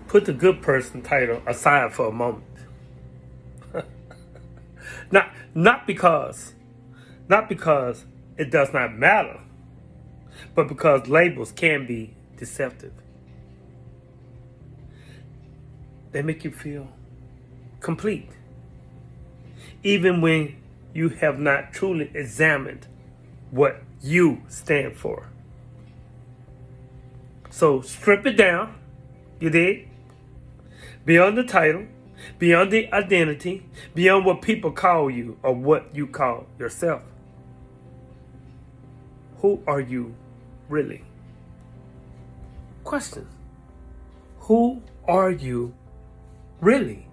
Put the good person title aside for a moment. Not because it does not matter, but because labels can be deceptive. They make you feel complete, even when you have not truly examined what you stand for. So strip it down, you did? Beyond the title, beyond the identity, beyond what people call you or what you call yourself. Who are you really? Questions. Who are you really?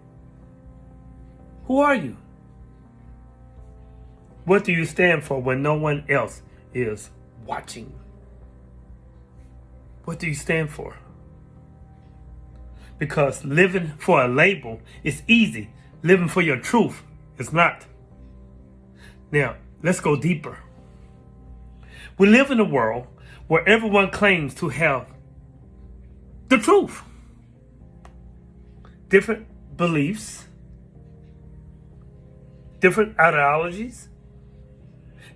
Who are you? What do you stand for when no one else is watching? What do you stand for? Because living for a label is easy. Living for your truth is not. Now, let's go deeper. We live in a world where everyone claims to have the truth. Different beliefs, different ideologies,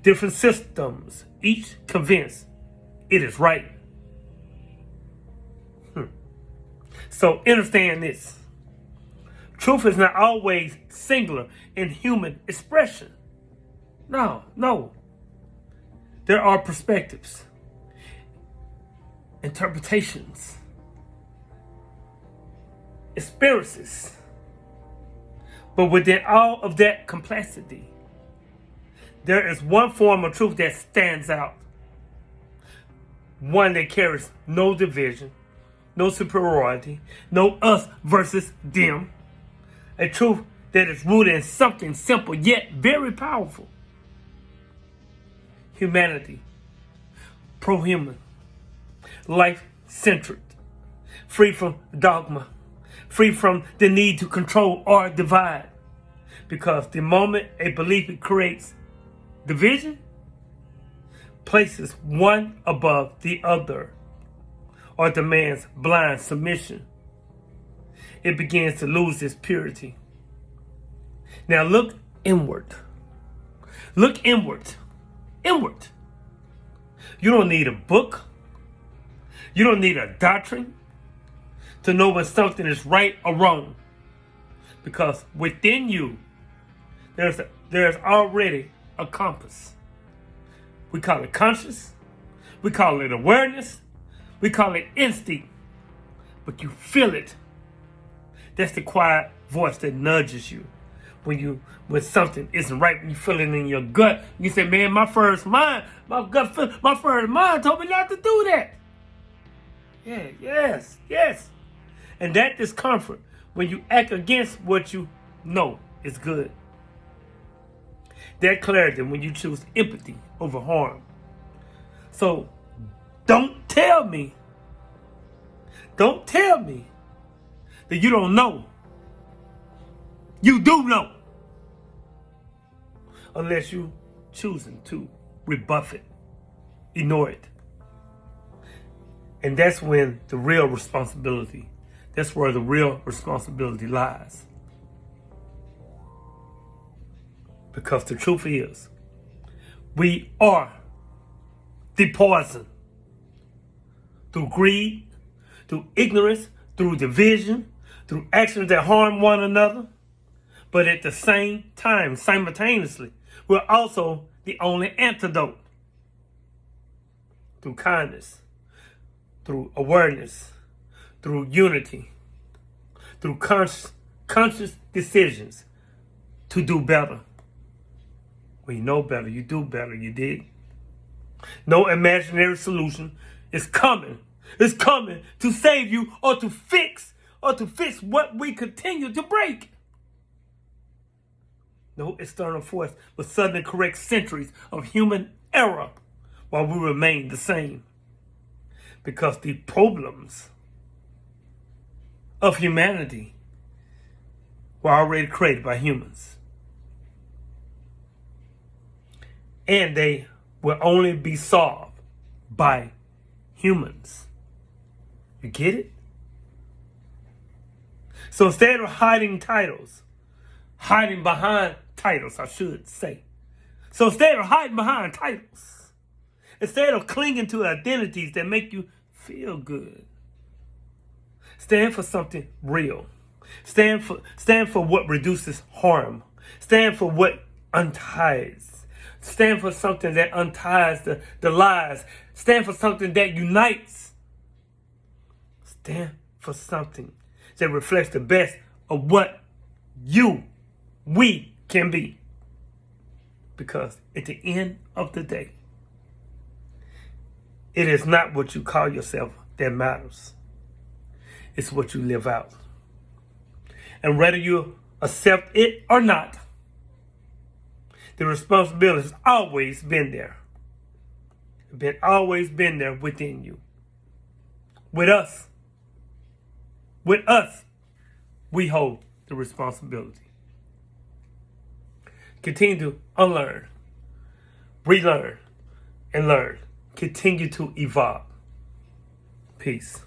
different systems, each convinced it is right. So understand this. Truth is not always singular in human expression. No. There are perspectives, interpretations, experiences. But within all of that complexity, there is one form of truth that stands out. One that carries no division, no superiority, no us versus them. A truth that is rooted in something simple yet very powerful. Humanity, pro-human, life-centered, free from dogma, free from the need to control or divide. Because the moment a belief creates division, places one above the other, or demands blind submission, it begins to lose its purity. Now look inward. Look inward. Inward. You don't need a book. You don't need a doctrine to know when something is right or wrong. Because within you, there's already a compass. We call it conscious. We call it awareness. We call it instinct. But you feel it. That's the quiet voice that nudges you when something isn't right. When you feel it in your gut, you say, "Man, my first mind told me not to do that." Yes. And that discomfort when you act against what you know is good. That clarity when you choose empathy over harm. So don't tell me that you don't know. You do know. Unless you choosing to rebuff it, ignore it. And that's when the real responsibility, that's where the real responsibility lies. Because the truth is, we are the poison. Through greed, through ignorance, through division, through actions that harm one another. But at the same time, simultaneously, we're also the only antidote. Through kindness, through awareness, through unity, through conscious decisions to do better. When you know better, you do better, you did. No imaginary solution is coming. It's coming to save you or to fix what we continue to break. No external force will suddenly correct centuries of human error while we remain the same. Because the problems of humanity were already created by humans. And they will only be solved by humans. You get it? So instead of hiding behind titles, I should say. So instead of hiding behind titles, instead of clinging to identities that make you feel good, stand for something real. Stand for what reduces harm. Stand for what unties. Stand for something that unties the lies. Stand for something that unites. Stand for something that reflects the best of what we can be. Because at the end of the day, it is not what you call yourself that matters. It's what you live out. And whether you accept it or not, the responsibility has always been there. Always been there within you. With us, we hold the responsibility. Continue to unlearn, relearn, and learn. Continue to evolve. Peace.